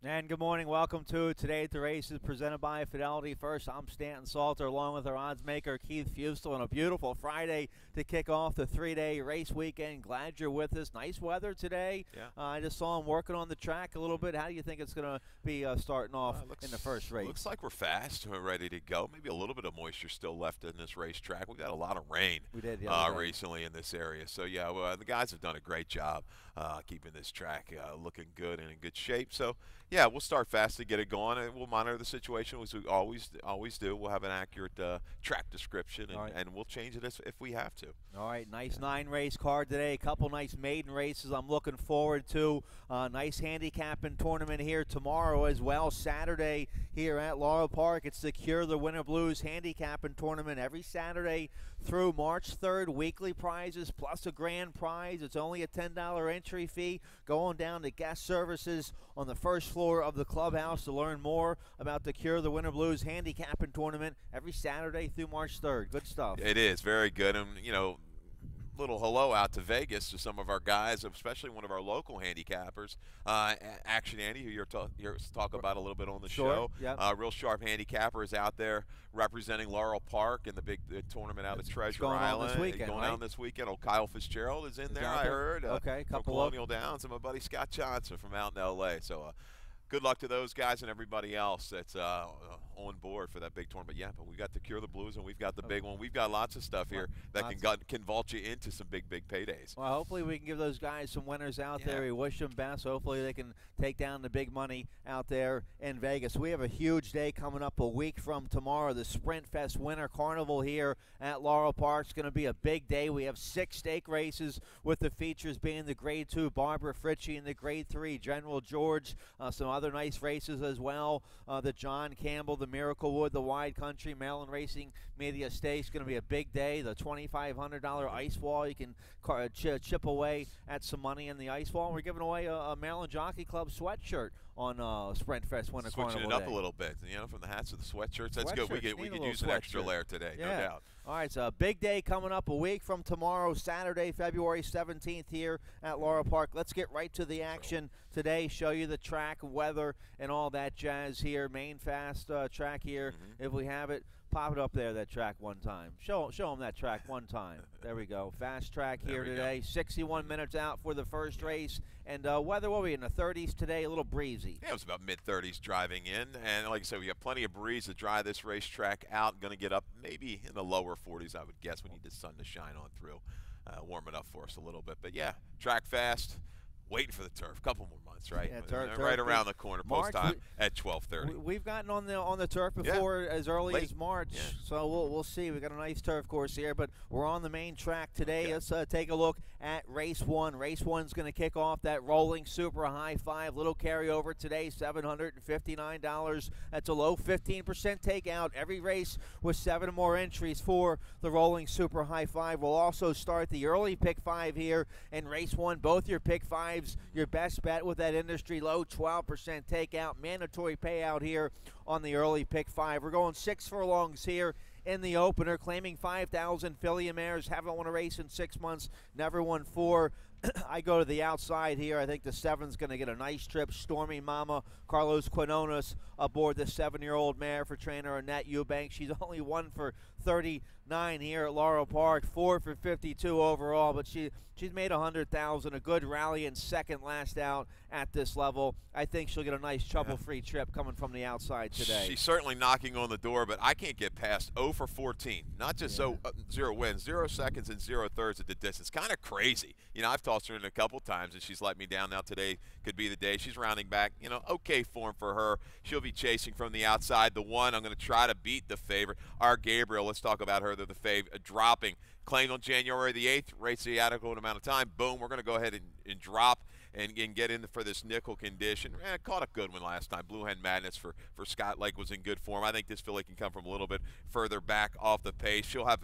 And good morning. Welcome to Today at the Races presented by Fidelity First. I'm Stanton Salter along with our odds maker Keith Fustel on a beautiful Friday to kick off the three-day race weekend. Glad you're with us. Nice weather today. Yeah. I just saw him working on the track a little bit. How do you think it's going to be starting off in the first race? Looks like we're fast. We're ready to go. Maybe a little bit of moisture still left in this racetrack. We've got a lot of rain We did recently in this area. So, yeah, the guys have done a great job keeping this track looking good and in good shape. So, yeah, we'll start fast to get it going, and we'll monitor the situation as we always do. We'll have an accurate track description, and we'll change it if we have to. All right, nice 9-race card today. A couple nice maiden races I'm looking forward to. Nice handicapping tournament here tomorrow as well. Saturday here at Laurel Park. It's the Cure the Winter Blues handicapping tournament every Saturday through March 3rd. Weekly prizes plus a grand prize. It's only a $10 entry fee. Going down to guest services on the first floor of the clubhouse to learn more about the Cure the Winter Blues handicapping tournament every Saturday through March 3rd. Good stuff. It is very good, and little hello out to Vegas to some of our guys, especially one of our local handicappers, Action Andy, who you're talk about a little bit on the show. Yep. Real sharp handicapper is out there representing Laurel Park in the big tournament out at Treasure Island. Going on this weekend. Old Kyle Fitzgerald is in there, I heard. Okay, from Colonial Downs, and my buddy Scott Johnson from out in L.A. So good luck to those guys and everybody else that's on board for that big tournament. Yeah, but we got the Cure the Blues, and we've got the big one. We've got lots of stuff here that can vault you into some big paydays. Well, hopefully we can give those guys some winners out there. We wish them best. Hopefully they can take down the big money out there in Vegas. We have a huge day coming up a week from tomorrow, the Sprint Fest Winter Carnival here at Laurel Park. It's going to be a big day. We have 6 stake races, with the features being the Grade 2 Barbara Fritchie and the Grade 3 General George. Some other nice races as well. The John Campbell, the Miracle Wood, the Wide Country, Maryland Racing Media Stakes. Going to be a big day. The $2,500 ice wall. You can chip away at some money in the ice wall. And we're giving away a Maryland Jockey Club sweatshirt on Sprint Fest Winter Carnival Switching it up Day. a little bit, from the hats to the sweatshirts. That's good. We could use an extra layer today, no doubt. All right, so a big day coming up a week from tomorrow, Saturday, February 17th here at Laurel Park. Let's get right to the action today, show you the track, weather, and all that jazz here. Main fast track here, if we have it. Pop it up there, that track one time. Show them that track one time. There we go. Fast track here today. 61 minutes out for the first race. And weather, what are we in the 30s today? A little breezy. Yeah, it was about mid-30s driving in. And like I said, we have plenty of breeze to dry this racetrack out. Going to get up maybe in the lower 40s, I would guess. We need the sun to shine on through. Warm it up for us a little bit. But, yeah, track fast. Waiting for the turf. Couple more months, right? Yeah, turf right around the corner. Post time at 12:30. We've gotten on the turf before as early as March, so we'll see. We got a nice turf course here, but we're on the main track today. Let's take a look at race 1. Race 1's going to kick off that rolling super high 5. Little carryover today, $759. That's a low 15% takeout. Every race with 7 or more entries for the rolling super high 5. We'll also start the early pick 5 here in race 1. Both your pick 5s, your best bet with that industry low 12% takeout. Mandatory payout here on the early pick 5. We're going 6 furlongs here in the opener, claiming 5,000 filly mares. Haven't won a race in 6 months, never won 4. I go to the outside here. I think the 7's going to get a nice trip. Stormy Mama, Carlos Quinones aboard the 7-year-old mare for trainer Annette Eubank. She's only 1 for 39 here at Laurel Park, 4 for 52 overall, but she's made 100,000. A good rally and second last out at this level. I think she'll get a nice trouble-free trip coming from the outside today. She's certainly knocking on the door, but I can't get past 0 for 14. Not just 0 wins, 0 seconds and 0 thirds at the distance. Kind of crazy. I've tossed her in a couple times, and she's let me down. Now today could be the day. She's rounding back. Okay form for her. She'll be chasing from the outside. The 1, I'm going to try to beat the favorite. Our Gabriel, let's talk about her. They're the favorite, dropping. Claimed on January the 8th, race the adequate amount of time. Boom, we're going to go ahead and drop and get in for this nickel condition. Caught a good one last time. Blue Hen Madness for Scott Lake was in good form. I think this filly can come from a little bit further back off the pace. She'll have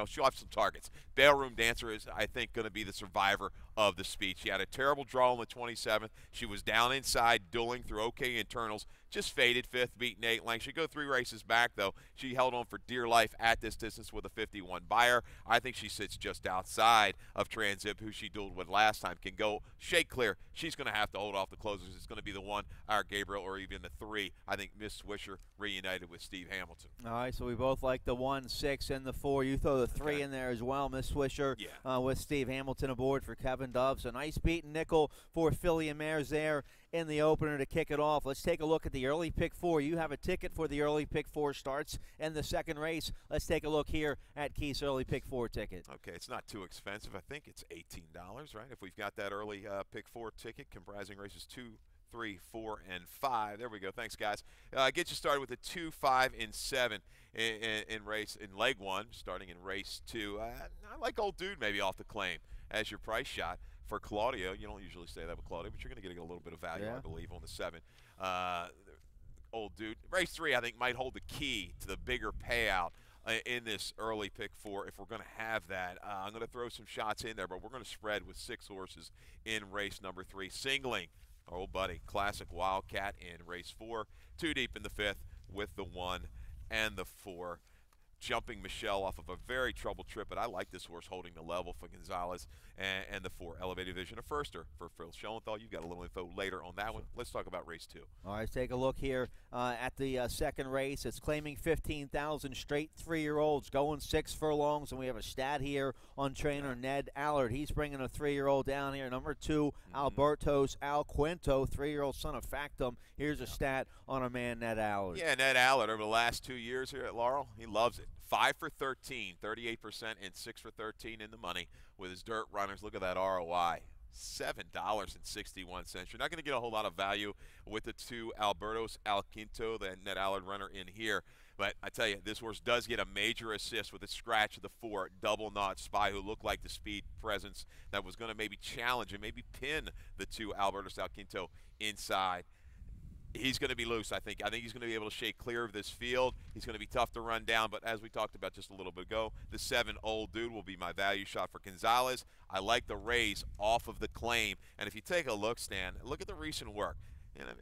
she'll have some targets. Ballroom Dancer is, I think, going to be the survivor of the speed. She had a terrible draw on the 27th. She was down inside, dueling through okay internals. Just faded fifth, beaten 8 lengths. She'd go 3 races back, though. She held on for dear life at this distance with a 51 buyer. I think she sits just outside of Transzip, who she dueled with last time. Can go shake clear. She's going to have to hold off the closers. It's going to be the 1, our Gabriel, or even the 3. I think Miss Swisher reunited with Steve Hamilton. All right, so we both like the 1, 6, and the 4. You throw the 3 in there as well, Miss Swisher, with Steve Hamilton aboard for Kevin Dove. So nice beaten nickel for Philly and Mares there in the opener to kick it off. Let's take a look at the early pick 4. You have a ticket for the early pick 4 starts in the second race. Let's take a look here at Keith's early pick 4 ticket. Okay, it's not too expensive. I think it's $18, right? If we've got that early pick 4 ticket comprising races 2, 3, 4, and 5. There we go. Thanks, guys. Get you started with the 2, 5, and 7 in leg 1, starting in race 2. I like Old Dude maybe off the claim as your price shot. For Claudio, you don't usually say that with Claudio, but you're going to get a little bit of value, I believe, on the 7. Old Dude. Race 3, I think, might hold the key to the bigger payout in this early pick 4 if we're going to have that. I'm going to throw some shots in there, but we're going to spread with 6 horses in race number 3, singling our old buddy, Classic Wildcat, in race 4. 2 deep in the 5th with the 1 and the 4. Jumping Michelle off of a very troubled trip, but I like this horse holding the level for Gonzalez, and the 4 Elevated Vision, a firster for Phil Schoenthal. You've got a little info later on that one. Let's talk about race 2. All right, let's take a look here at the second race. It's claiming 15,000 straight 3-year-olds going 6 furlongs, and we have a stat here on trainer Ned Allard. He's bringing a 3-year-old down here. Number 2, Alberto's Al Quinto, 3-year-old son of Factum. Here's a stat on our man Ned Allard. Yeah, Ned Allard over the last 2 years here at Laurel, he loves it. 5 for 13, 38%, and 6 for 13 in the money with his dirt runners. Look at that ROI, $7.61. You're not going to get a whole lot of value with the 2 Alberto's Al Quinto, the Ned Allard runner in here. But I tell you, this horse does get a major assist with a scratch of the 4 Double Knot Spy, who looked like the speed presence that was going to maybe challenge and maybe pin the 2 Alberto's Al Quinto inside. He's going to be loose, I think. I think he's going to be able to shake clear of this field. He's going to be tough to run down, but as we talked about just a little bit ago, the 7 Old Dude will be my value shot for Gonzalez. I like the raise off of the claim. And if you take a look, Stan, look at the recent work. Not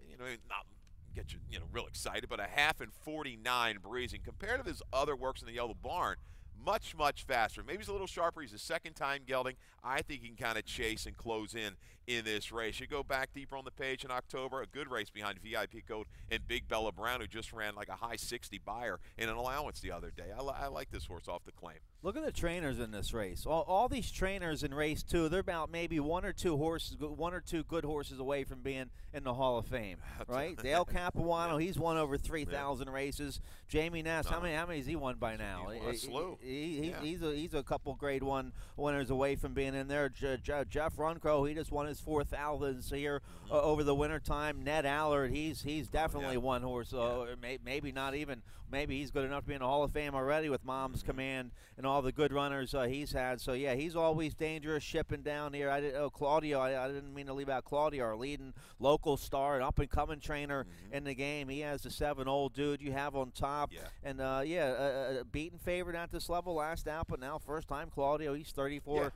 get you real excited, but a 1/2 and 49 breezing. Compared to his other works in the Yellow Barn, much, much faster. Maybe he's a little sharper. He's a second-time gelding. I think he can kind of chase and close in this race. You go back deeper on the page in October, a good race behind VIP Code and Big Bella Brown, who just ran like a high 60 buyer in an allowance the other day. I like this horse off the claim. Look at the trainers in this race. All these trainers in race 2, they're about maybe 1 or 2 good horses away from being in the Hall of Fame, right? Dale Capuano, he's won over 3,000 races. Jamie Ness, how many has he won by now? He's a slew. He's a couple Grade 1 winners away from being in there. Jeff Runcrow, he just won his 4,000s here over the wintertime. Ned Allard, he's definitely one horse. Maybe not even. Maybe he's good enough to be in the Hall of Fame already with Mom's Command and all the good runners he's had. So, yeah, he's always dangerous shipping down here. Claudio, I didn't mean to leave out Claudio, our leading local star, an up-and-coming trainer in the game. He has the 7 Old Dude you have on top. And, a beaten favorite at this level last out, but now first time Claudio, he's 34%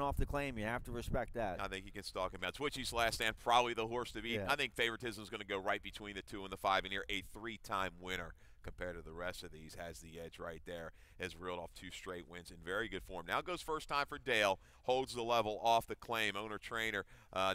off the claim. You have to respect that. I think you can stalk him out. Twitchy's last stand, probably the horse to beat. I think favoritism is going to go right between the 2 and the 5, and here a 3-time winner compared to the rest of these has the edge right there. Has reeled off 2 straight wins in very good form. Now goes first time for Dale. Holds the level off the claim. Owner-trainer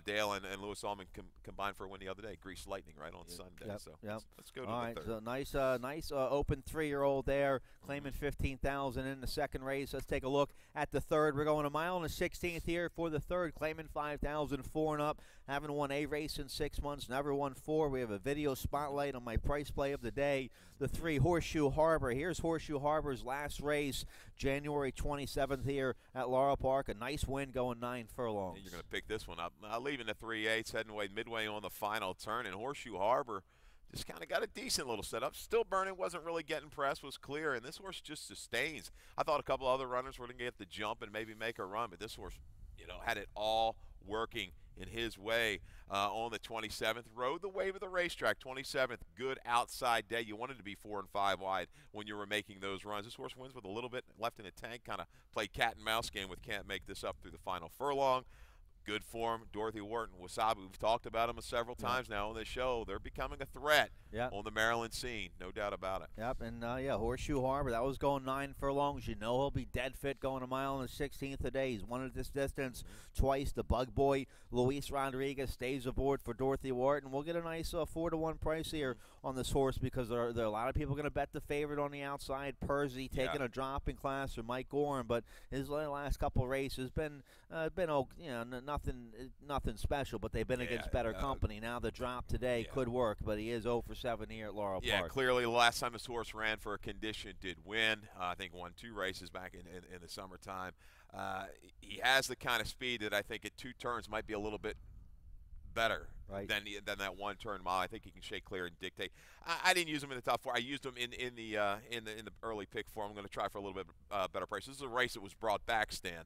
Dale and Lewis Allman combined for a win the other day. Grease Lightning right on Sunday. Let's go to the 3rd. So nice open 3-year-old there, claiming 15,000 in the second race. Let's take a look at the 3rd. We're going a mile and a 16th here for the 3rd, claiming 5,000, 4 and up. Haven't won a race in 6 months, never won 4. We have a video spotlight on my price play of the day. The 3 Horseshoe Harbor. Here's Horseshoe Harbor's last race, January 27th here at Laurel Park. A nice win going 9 furlongs. You're going to pick this one up. Leaving the 3/8, heading away midway on the final turn, and Horseshoe Harbor just kind of got a decent little setup. Still burning, wasn't really getting pressed, was clear, and this horse just sustains. I thought a couple other runners were going to get the jump and maybe make a run, but this horse, had it all working in his way on the 27th. Rode the wave of the racetrack. 27th, good outside day. You wanted to be 4 and 5 wide when you were making those runs. This horse wins with a little bit left in the tank. Kind of played cat and mouse game with can't make this up through the final furlong. Good form, Dorothy Wharton, Wasabi. We've talked about them several times now on this show. They're becoming a threat on the Maryland scene, no doubt about it. Yep, and Horseshoe Harbor, that was going 9 furlongs. You know he'll be dead fit going a mile and the 16th a day. He's won at this distance twice. The Bug Boy, Luis Rodriguez, stays aboard for Dorothy Wharton. We'll get a nice 4-to-1 price here on this horse because there are a lot of people going to bet the favorite on the outside. Percy taking a drop in class, or Mike Gorham, but his last couple races been nothing special, but they've been against better company. Now the drop today could work, but he is 0 for 7 here at Laurel Park. Yeah, clearly the last time this horse ran for a condition did win. I think won 2 races back in the summertime. He has the kind of speed that I think at 2 turns might be a little bit better than that 1-turn mile. I think he can shake clear and dictate. I didn't use him in the top 4. I used him in the early pick form. I'm going to try for a little bit better price. This is a race that was brought back, Stan.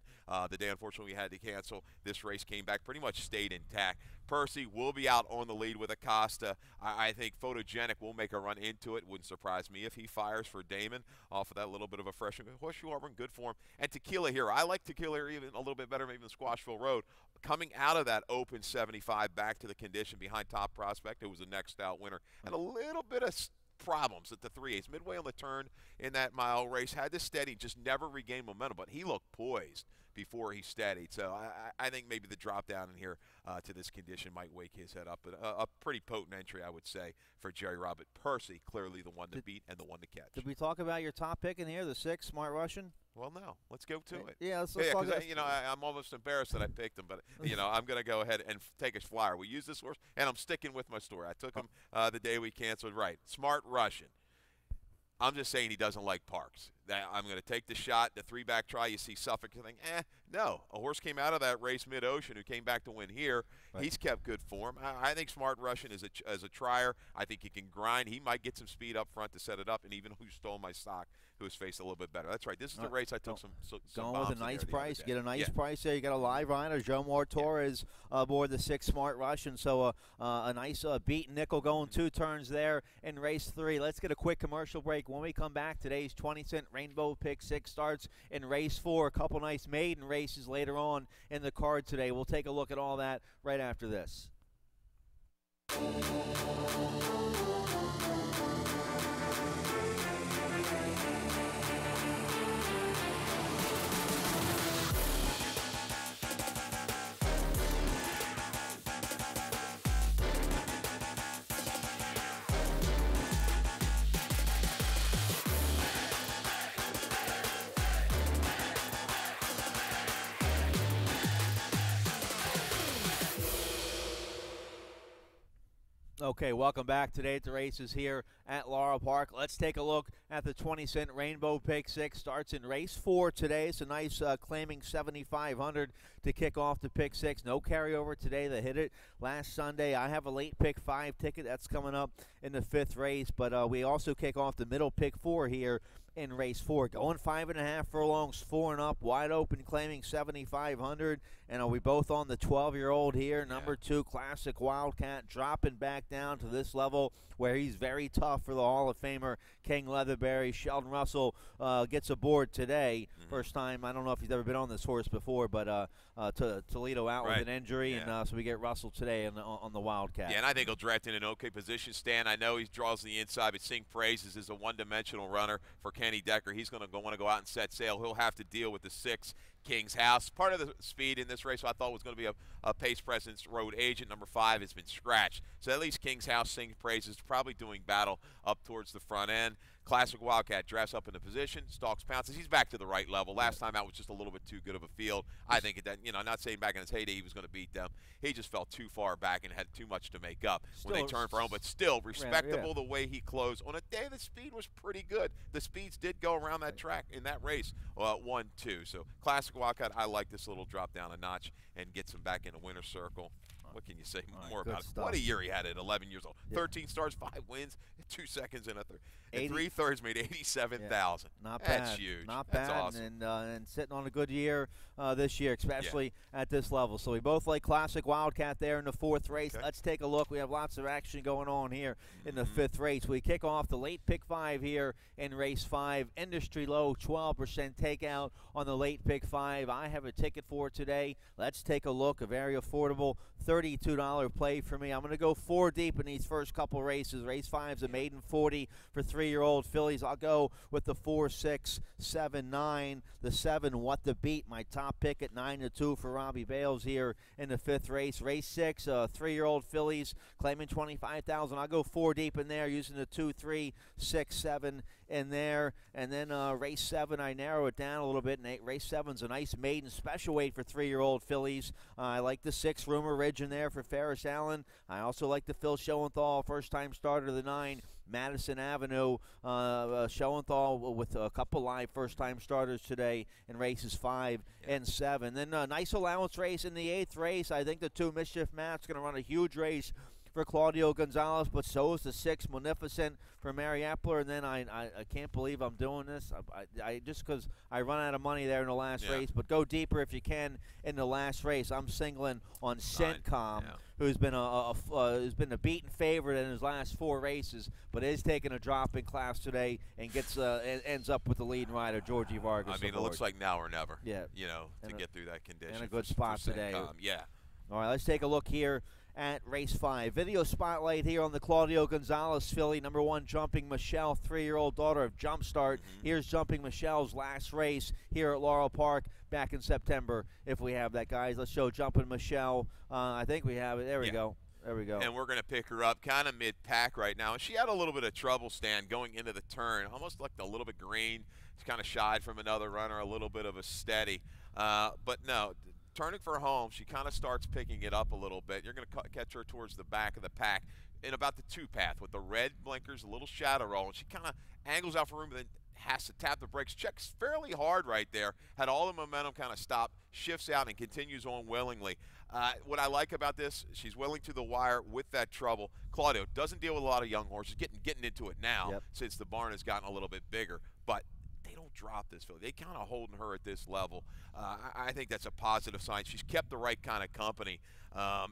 The day, unfortunately, we had to cancel. This race came back, pretty much stayed intact. Percy will be out on the lead with Acosta. I think Photogenic will make a run into it. Wouldn't surprise me if he fires for Damon off of that little bit of a freshman. Horseshoe Harbor in good form. And Tequila Hero. I like Tequila Hero even a little bit better maybe than Squashville Road. Coming out of that open 75 back to the condition behind Top Prospect, who was the next out winner, and a little bit of problems at the 3/8. Midway on the turn in that mile race, had to steady, just never regained momentum, but he looked poised before he steadied. So I think maybe the drop down in here to this condition might wake his head up. But a pretty potent entry, I would say, for Jerry Robert. Percy, clearly the one to beat and the one to catch. Did we talk about your top pick in here, the 6, Smart Russian? Well, no. Let's go to it. Yeah, let's talk about it. I'm almost embarrassed that I picked him, but, I'm going to go ahead and take a flyer. We use this horse, and I'm sticking with my story. I took him the day we canceled. Right. Smart Russian. I'm just saying he doesn't like parks. I'm going to take the shot, the 3-back try. You see Suffolk, you think, no. A horse came out of that race mid-ocean who came back to win here. Right. He's kept good form. I think Smart Russian is a trier. I think he can grind. He might get some speed up front to set it up, and even who stole my stock, who has faced a little bit better. That's right. This is the race I took some going with a nice price. Get a nice price there. You got a live rider, Joe Moore Torres, aboard the 6 Smart Russian. So a nice beat nickel going 2 turns there in race 3. Let's get a quick commercial break. When we come back, today's 20-cent Rainbow Pick 6 starts in race 4. A couple nice maiden races later on in the card today. We'll take a look at all that right after this. Okay, welcome back today at the races here at Laurel Park. Let's take a look at the 20-cent Rainbow Pick 6. Starts in race 4 today. It's a nice claiming 7,500 to kick off the Pick 6. No carryover today. They hit it last Sunday. I have a late Pick 5 ticket that's coming up in the 5th race, but we also kick off the middle Pick 4 here in race 4. Going 5.5 furlongs, 4 and up, wide open, claiming 7,500. And are we both on the 12-year-old here? Number 2, Classic Wildcat, dropping back down to this level where he's very tough for the Hall of Famer King Leatherberry. Sheldon Russell gets aboard today. First time. I don't know if he's ever been on this horse before, but Toledo out with an injury, and so we get Russell today on the Wildcat. Yeah, and I think he'll draft in an okay position. Stan, I know he draws the inside, but Sing Praises is a one-dimensional runner for Kenny Decker. He's going to want to go out and set sail. He'll have to deal with the 6 King's House. Part of the speed in this race I thought was going to be a Pace Presence Road Agent. Number 5 has been scratched. So at least King's House, Sing Praises, probably doing battle up towards the front end. Classic Wildcat drafts up into position, stalks, pounces. He's back to the right level. Last time out was just a little bit too good of a field. I think that, I'm not saying back in his heyday he was going to beat them. He just fell too far back and had too much to make up when they turned for home. But still, respectable the way he closed. On a day the speed was pretty good. The speeds did go around that track in that race, 1-2. So Classic Wildcat, I like this little drop down a notch and gets him back in the winner's circle. What can you say All more right, about it? stuff. What a year he had at 11 years old. Yeah. 13 starts, 5 wins, 2 seconds in a third. In 80 3 thirds, made 87,000. Not That's bad. huge. Not That's bad. awesome. And sitting on a good year this year, especially at this level. So we both like Classic Wildcat there in the 4th race. Okay. Let's take a look. We have lots of action going on here in the 5th race. We kick off the late pick 5 here in race 5. Industry low, 12% takeout on the late pick 5. I have a ticket for it today. Let's take a look. A very affordable $32 play for me. I'm going to go 4 deep in these first couple races. Race 5's a maiden 40 for 3-year-old fillies. I'll go with the 4, 6, 7, 9. The 7, What the Beat. My top pick at 9-2 for Robbie Bales here in the 5th race. Race 6, 3-year-old fillies claiming 25,000. I'll go 4 deep in there using the 2, 3, 6, 7 in there. And then race 7, I narrow it down a little bit. And race 7's a nice maiden special weight for 3-year-old fillies. I like the 6, Rumor Ridge in there for Ferris Allen. I also like the Phil Schoenthal, first-time starter, the 9, Madison Avenue. Schoenthal with a couple live first-time starters today in races 5 and 7. Then a nice allowance race in the 8th race. I think the 2, Mischief Matt's going to run a huge race for Claudio Gonzalez, but so is the 6, Munificent for Mary Epler. And then I can't believe I'm doing this. I just because I run out of money there in the last race, but go deeper if you can in the last race. I'm singling on Centcom, who's been a beaten favorite in his last 4 races, but is taking a drop in class today and gets ends up with the lead rider Georgie Vargas. I mean, it looks like now or never. Yeah, you know, to get through that condition. And a good spot today. Yeah. All right, let's take a look here at race 5. Video spotlight here on the Claudio Gonzalez filly, number 1, Jumping Michelle, 3-year-old daughter of Jumpstart. Here's Jumping Michelle's last race here at Laurel Park back in September, if we have that, guys. Let's show Jumping Michelle. I think we have it. There we go. There we go. And we're going to pick her up kind of mid-pack right now. And she had a little bit of trouble, Stan, going into the turn. Almost looked a little bit green. She's kind of shied from another runner, a little bit of a steady. But no, turning for home, she kind of starts picking it up a little bit. You're going to catch her towards the back of the pack in about the 2 path with the red blinkers, a little shadow roll. And she kind of angles out for room, but then has to tap the brakes. Checks fairly hard right there. Had all the momentum kind of stop, shifts out, and continues on willingly. What I like about this, she's willing to the wire with that trouble. Claudio doesn't deal with a lot of young horses, getting into it now since the barn has gotten a little bit bigger. But they don't drop this filly. They kind of holding her at this level. I think that's a positive sign. She's kept the right kind of company.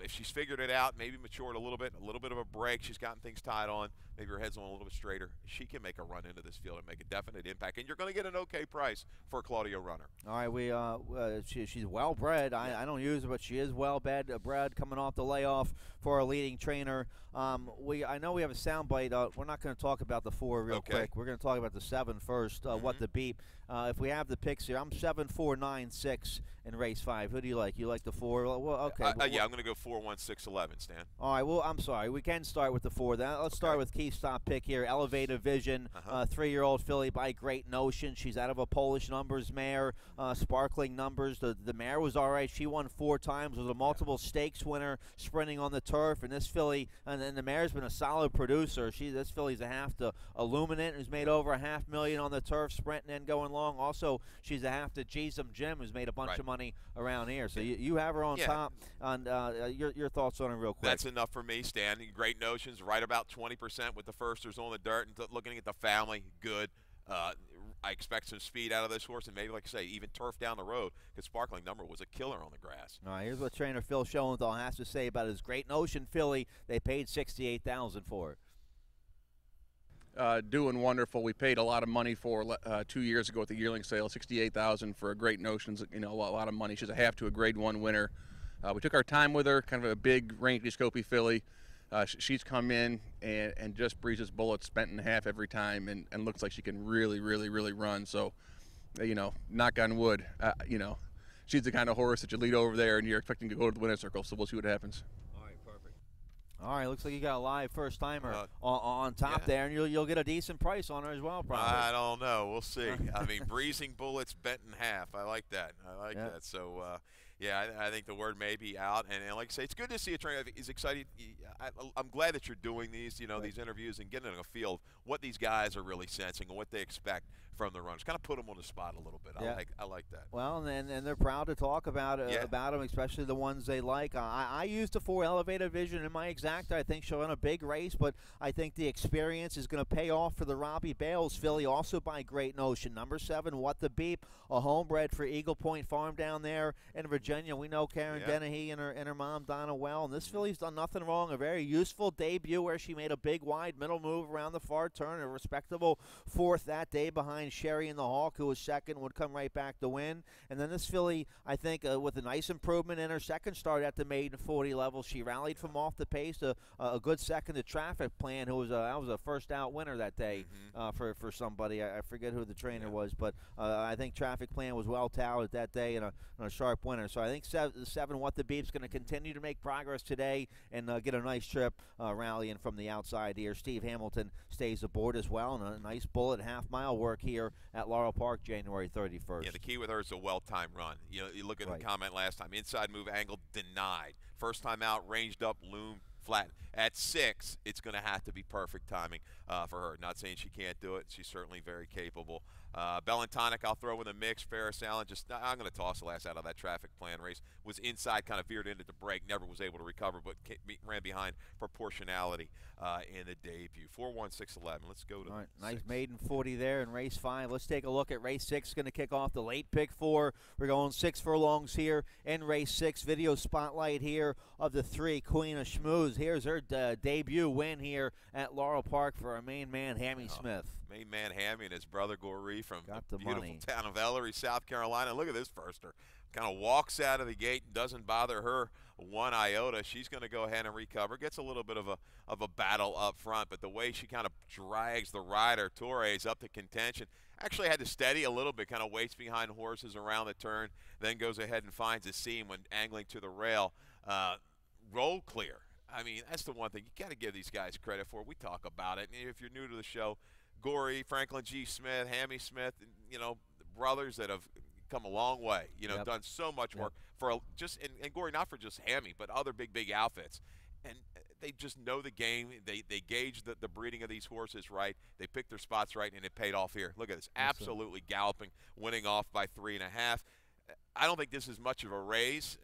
If she's figured it out, maybe matured a little bit of a break, she's gotten things tied on, maybe her head's on a little bit straighter, she can make a run into this field and make a definite impact. And you're going to get an okay price for a Claudio runner. All right, she's well bred. I don't use her, but she is well bred coming off the layoff for our leading trainer. I know we have a sound bite. We're not going to talk about the 4 real quick. We're going to talk about the 7 first. What the Beep. If we have the picks here, I'm 7, 4, 9, 6 in race 5. Who do you like? You like the 4? Well, okay. Yeah, I'm going to go 4, 1, 6, 11, Stan. All right. Well, I'm sorry. We can start with the 4. Then let's start with Keith's top pick here. Elevated Vision, 3-year-old filly by Great Notion. She's out of a Polish numbers mare, sparkling numbers. The mare was all right. She won 4 times. Was a multiple stakes winner, sprinting on the turf. And this filly, and then the mare's been a solid producer. This filly's a half to Illuminant, who's made over $500,000 on the turf, sprinting and going long. Also, she's a half to Gisem Jim, who's made a bunch of money around here. So you have her on top. And your thoughts on her real quick. That's enough for me, Stan. Great Notions, right about 20% with the firsters on the dirt. And looking at the family, good. I expect some speed out of this horse, and maybe, like I say, even turf down the road, because Sparkling Number was a killer on the grass. All right, here's what trainer Phil Schoenthal has to say about his Great Notion filly. They paid $68,000 for it. Doing wonderful. We paid a lot of money for 2 years ago at the yearling sale, $68,000 for a Great Notions. You know, a lot of money. She's a half to a Grade 1 winner. We took our time with her, kind of a big rangy scopy filly. She's come in and just breezes bullets, bent in half every time, and looks like she can really run. So, you know, knock on wood, you know, she's the kind of horse that you lead over there and you're expecting to go to the winner's circle. So we'll see what happens. All right, looks like you got a live first-timer on top there, and you'll get a decent price on her as well, probably. I don't know. We'll see. I mean, breezing bullets bent in half. I like that. That. So, yeah, I think the word may be out. And like I say, it's good to see a trainer. He's excited. I'm glad that you're doing these, these interviews and getting a feel of what these guys are really sensing and what they expect from the runners. Kind of put them on the spot a little bit. Yeah. I like that. Well, and they're proud to talk about them, especially the ones they like. I used the 4 Elevated Vision in my exacta. I think she'll run a big race, but I think the experience is going to pay off for the Robbie Bales filly, also by Great Notion. Number 7, What the Beep, a homebred for Eagle Point Farm down there in Virginia. We know Karen Dennehy and her mom Donna well, and this filly's done nothing wrong. A very useful debut where she made a big wide middle move around the far turn, a respectable 4th that day behind Sherry and the Hawk, who was 2nd, would come right back to win. And then this filly, I think, with a nice improvement in her second start at the maiden 40 level, she rallied from off the pace. A good second to Traffic Plan, who was a first out winner that day for somebody. I forget who the trainer was, but I think Traffic Plan was well touted that day and a sharp winner. So I think 7 What the Beep's going to continue to make progress today and get a nice trip rallying from the outside here. Steve Hamilton stays aboard as well, and a nice bullet half-mile work here at Laurel Park January 31st. Yeah, the key with her is a well-timed run. You look at the comment last time. Inside move angle denied. First time out, ranged up, loom flat. At 6, it's going to have to be perfect timing for her. Not saying she can't do it. She's certainly very capable. Bellantonic, I'll throw in the mix. Ferris Allen, I'm going to toss the last out of that Traffic Plan race. Was inside, kind of veered into the break, never was able to recover, but ran behind proportionality in the debut. 4-1-6-11. Let's go to nice maiden 40 there in race 5. Let's take a look at race 6. Going to kick off the late pick 4. We're going 6 furlongs here in race 6. Video spotlight here of the 3, Queen of Schmooze. Here's her debut win here at Laurel Park for our main man, Hammy Smith. Main man Hammy and his brother Goree from the beautiful money. town of Ellery, South Carolina. Look at this firster. Kind of walks out of the gate and doesn't bother her one iota. She's going to go ahead and recover. Gets a little bit of a battle up front, but the way she kind of drags the rider, Torres, up to contention. Actually had to steady a little bit, kind of waits behind horses around the turn, then goes ahead and finds a seam when angling to the rail. Roll clear. I mean, that's the one thing you got to give these guys credit for. We talk about it. And if you're new to the show, Goree, Franklin G. Smith, Hammy Smith, brothers that have come a long way, done so much work for and Goree, not for just Hammy, but other big outfits. And they just know the game. They gauge the breeding of these horses right. They pick their spots right, and it paid off here. Look at this. Absolutely galloping, winning off by 3.5. I don't think this is much of a raise.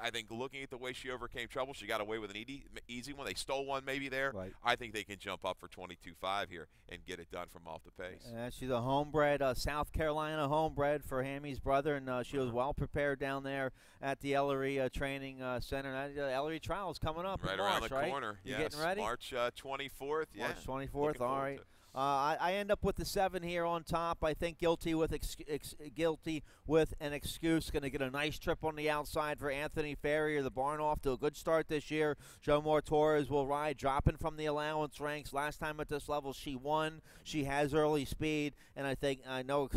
I think looking at the way she overcame trouble, she got away with an easy one. They stole one maybe there. Right. I think they can jump up for 22.5 here and get it done from off the pace. She's a homebred, South Carolina homebred for Hammy's brother, and she was well prepared down there at the Ellery Training Center. The Ellery trial is coming up right in March, around the corner. You getting ready? March 24th. Yeah. March 24th. All right. I end up with the 7 here on top. I think guilty with an excuse. Going to get a nice trip on the outside for Anthony Ferrier. The barn off to a good start this year. Joe Moore Torres will ride, dropping from the allowance ranks. Last time at this level, she won. She has early speed, and I think no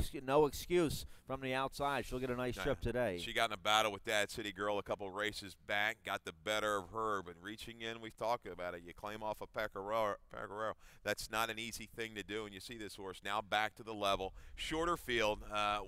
excuse from the outside. She'll get a nice trip today. She got in a battle with Dad City Girl a couple races back, got the better of her, but reaching in, we've talked about it. You claim off of Pecoraro. That's not an easy thing to do, and you see this horse now back to the level. Shorter field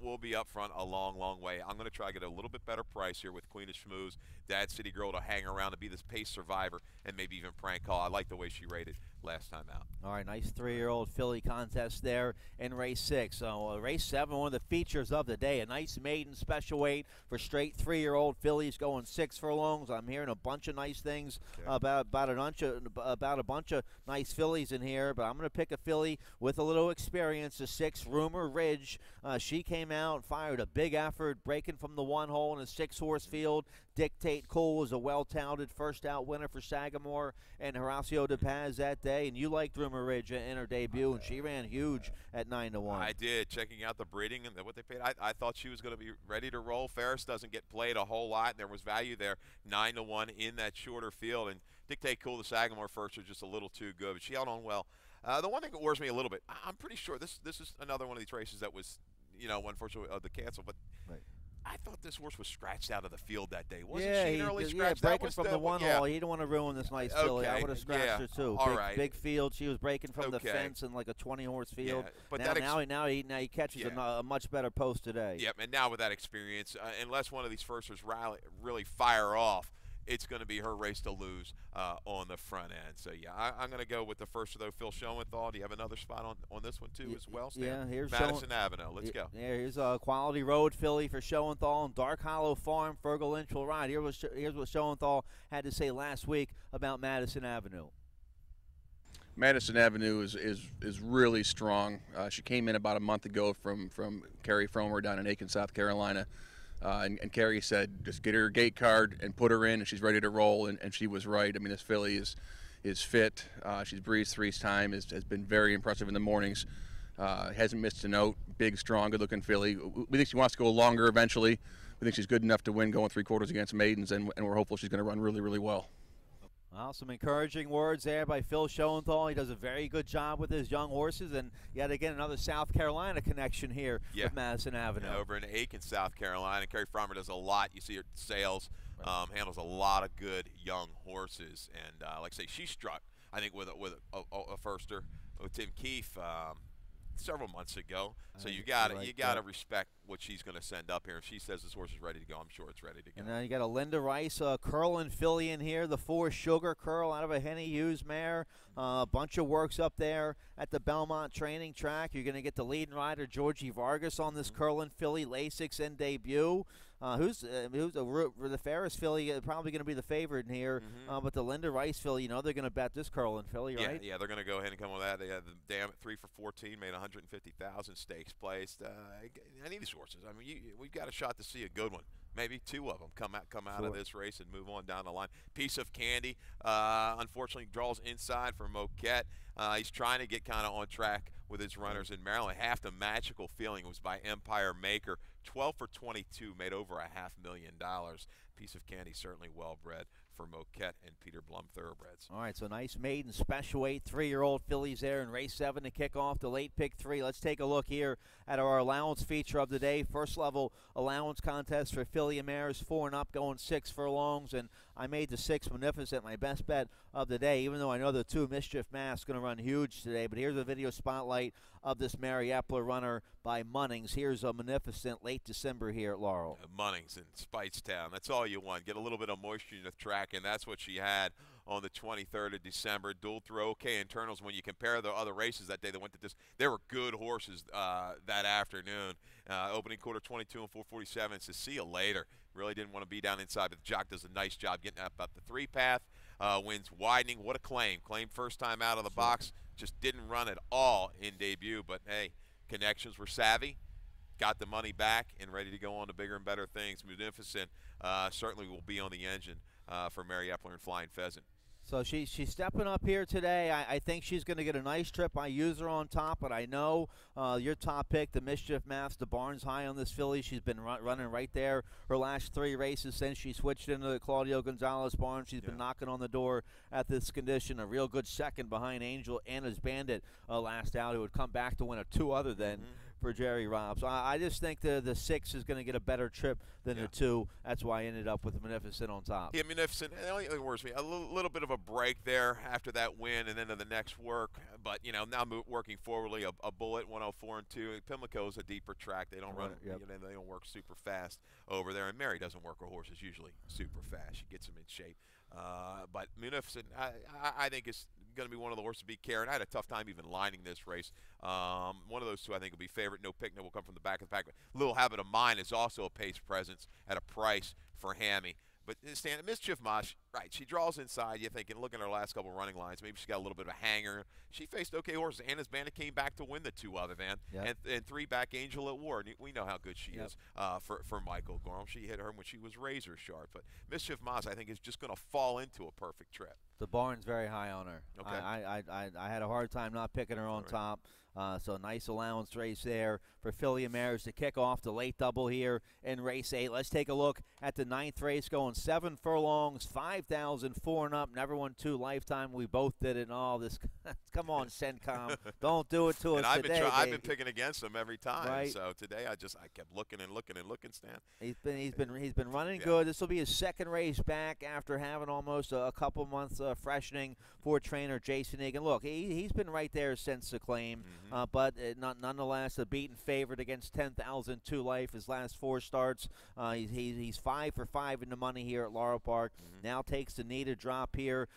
will be up front a long way. I'm going to try to get a little bit better price here with Queen of Schmooze, Dad City Girl to hang around to be this pace survivor and maybe even prank call. I like the way she rated last time out. All right, nice 3-year-old filly contest there in race 6. So race 7, one of the features of the day, a nice maiden special weight for straight 3-year-old fillies going 6 furlongs. I'm hearing a bunch of nice things about a bunch of nice fillies in here, but I'm going to pick a filly with a little experience, the 6, Rumor Ridge. She came out and fired a big effort, breaking from the 1 hole in a 6-horse field. Dictate Cool was a well-touted first-out winner for Sagamore and Horacio de Paz that day, and you liked Rumor Ridge in her debut, and she ran huge at 9-1. I did, checking out the breeding and what they paid. I thought she was going to be ready to roll. Ferris doesn't get played a whole lot, and there was value there, 9-1 in that shorter field, and Dictate Cool, the Sagamore first, was just a little too good, but she held on well. The one thing that worries me a little bit, I'm pretty sure this is another one of these races that was, unfortunately, the cancel, but I thought this horse was scratched out of the field that day. Wasn't she an early scratch? Yeah, breaking from the 1 hole. He didn't want to ruin this nice filly. I would have scratched her too. Big field. She was breaking from the fence in like a 20-horse field. Yeah, but now he catches a much better post today. Yep, and now with that experience, unless one of these firsters really fire off, it's going to be her race to lose on the front end. So, yeah, I'm going to go with the first of those, Phil Schoenthal. Do you have another spot on this one, too, as well, Stan? Yeah, here's Madison Avenue. Let's go. Yeah, here's a Quality Road filly for Schoenthal and Dark Hollow Farm. Fergal Lynch will ride. Here's what Schoenthal had to say last week about Madison Avenue. Madison Avenue is really strong. She came in about a month ago from Carrie Fromer down in Aiken, South Carolina. And Carrie said, just get her a gate card and put her in, and she's ready to roll, and she was right. I mean, this filly is fit. She's breezed 3 times, has been very impressive in the mornings. Hasn't missed a note. Big, strong, good-looking filly. We think she wants to go longer eventually. We think she's good enough to win going 3/4 against maidens, and we're hopeful she's going to run really, really well. Well, some encouraging words there by Phil Schoenthal. He does a very good job with his young horses, and yet again another South Carolina connection here with Madison Avenue. Yeah, over in Aiken, South Carolina. Carrie Fromer does a lot. You see her sales, handles a lot of good young horses, and like I say, she struck, I think, with a firster with Tim Keefe several months ago. So you got to respect what she's going to send up here. If she says this horse is ready to go, I'm sure it's ready to go. And then you got a Linda Rice curling filly in here, the 4 Sugar Curl out of a Henny Hughes mare. A bunch of works up there at the Belmont training track. You're going to get the leading rider Georgie Vargas on this curling filly, Lasix in debut. Who's the Ferris filly? Probably going to be the favorite in here. But the Linda Rice filly, they're going to bet this curling filly, right? Yeah, they're going to go ahead and come with that. They had the dam at 3 for 14, made 150,000 stakes placed. I need these horses. I mean, we've got a shot to see a good one. Maybe 2 of them come out of this race and move on down the line. Piece of Candy, unfortunately, draws inside for Moquette. He's trying to get kind of on track with his runners in Maryland. Half the magical feeling was by Empire Maker. 12 for 22, made over $500,000. Piece of Candy certainly well bred for Moquette and Peter Blum Thoroughbreds. All right, so nice maiden special weight 3-year-old fillies there in race 7 to kick off the late pick 3. Let's take a look here at our allowance feature of the day. First level allowance contest for filly and mares, 4 and up, going 6 furlongs, and I made the 6 Magnificent my best bet of the day, even though I know the 2 Mischief Mass going to run huge today. But here's a video spotlight of this Mary Epler runner by Munnings. Here's a Magnificent late December here at Laurel. Munnings in Spitestown. That's all you want. Get a little bit of moisture in the track, and that's what she had on the 23rd of December. Dueled through okay internals. When you compare the other races that day that went to this, there were good horses that afternoon. Opening quarter 22 and 447. So see you later. Really didn't want to be down inside, but the jock does a nice job getting up the 3 path. Wins widening. What a claim. Claim first time out of the box. Just didn't run at all in debut, but hey, connections were savvy. Got the money back and ready to go on to bigger and better things. Magnificent certainly will be on the engine for Mary Epler and Flying Pheasant. So she's stepping up here today. I think she's going to get a nice trip. I use her on top, but I know your top pick, the Mischief Mass, the Barnes high on this filly. She's been running right there her last 3 races since she switched into the Claudio Gonzalez barn. She's been knocking on the door at this condition. A real good second behind Angel Anna's Bandit last out, who would come back to win a 2 other than for Jerry Robb. So I just think the 6 is going to get a better trip than the 2. That's why I ended up with Magnificent on top. Yeah, Magnificent. It only worries me. A little bit of a break there after that win and then to the next work. But, now working forwardly, a Bullet, 104 and 2. Pimlico is a deeper track. They don't run, they don't work super fast over there. And Mary doesn't work her horses usually super fast. She gets them in shape. But Magnificent, I think is going to be one of the horses to be carried. I had a tough time even lining this race. One of those 2 I think will be favorite. No Picnic will come from the back of the pack. Little Habit of Mine is also a pace presence at a price for Hammy. But Stan, Mischief Mosh, right, she draws inside. You're thinking, look at her last couple running lines. Maybe she's got a little bit of a hanger. She faced okay horses. Anna's Bandit came back to win the 2 other than. And 3 back Angel at War. And we know how good she is for Michael Gorham. She hit her when she was razor sharp. But Mischief Mosh, I think, is just going to fall into a perfect trip. The barn's very high on her. Okay. I had a hard time not picking her on top. So nice allowance race there for filly and mares to kick off the late double here in race 8. Let's take a look at the 9th race, going 7 furlongs, 5,000, 4 and up. Never won 2 lifetime. We both did it. And all this. Come on, Centcom. Don't do it to us today. I've been picking against them every time. Right. So today I kept looking and looking and looking, Stan. He's been running good. This will be his 2nd race back after having almost a couple months freshening for trainer Jason Egan. Look, he's been right there since the claim. but nonetheless a beaten favorite against 10,000 Two Life. His last 4 starts, he's 5 for 5 in the money here at Laurel Park. Now takes the needed drop here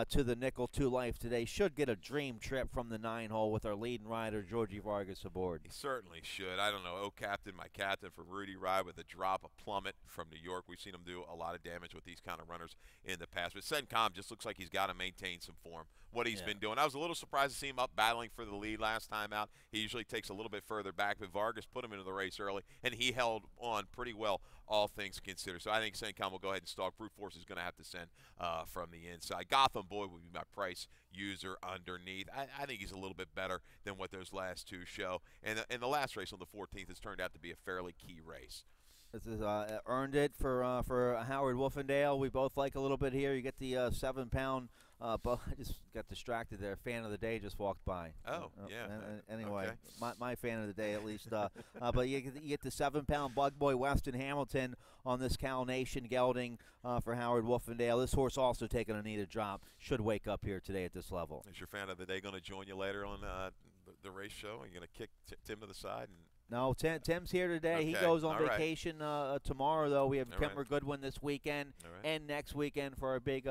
to the nickel Two Life today. Should get a dream trip from the 9-hole with our leading rider Georgie Vargas aboard. He certainly should. I don't know. Oh, captain, my captain for Rudy Ride with a drop, a plummet from New York. We've seen him do a lot of damage with these kind of runners in the past. But Sencom just looks like he's got to maintain some form, what he's been doing. I was a little surprised to see him up battling for the lead last time out. He usually takes a little bit further back, but Vargas put him into the race early, and he held on pretty well, all things considered. So I think Sencom will go ahead and stalk. Brute Force is going to have to send from the inside. Gotham Boy would be my price user underneath. I think he's a little bit better than what those last 2 show. And the last race on the 14th has turned out to be a fairly key race. This is earned it for Howard Wolfendale. We both like a little bit here. You get the 7-pound. But I just got distracted there. Fan of the day just walked by. Oh, yeah. Anyway, okay. my fan of the day at least. But you get the 7-pound Bug Boy Weston Hamilton on this Cal Nation gelding for Howard Wolfendale. This horse also taking a needed drop. Should wake up here today at this level. Is your fan of the day going to join you later on the race show? Are you going to kick Tim to the side? No, Tim's here today. Okay. He goes on All right. vacation tomorrow, though. We have All Kemper right. Goodwin this weekend All right. and next weekend for our big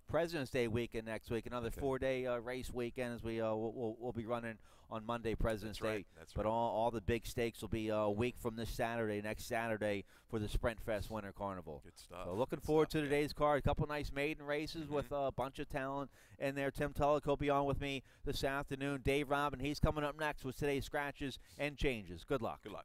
President's Day weekend next week. Another 4-day race weekend as we'll be running on Monday, President's Day. That's but right. all the big stakes will be a week from this Saturday, next Saturday, for the Sprint Fest Winter Carnival. Good stuff. So looking forward to today's card. A couple nice maiden races with a bunch of talent in there. Tim Tulloch will be on with me this afternoon. Dave Robin, he's coming up next with today's scratches and changes. Good luck. Good luck.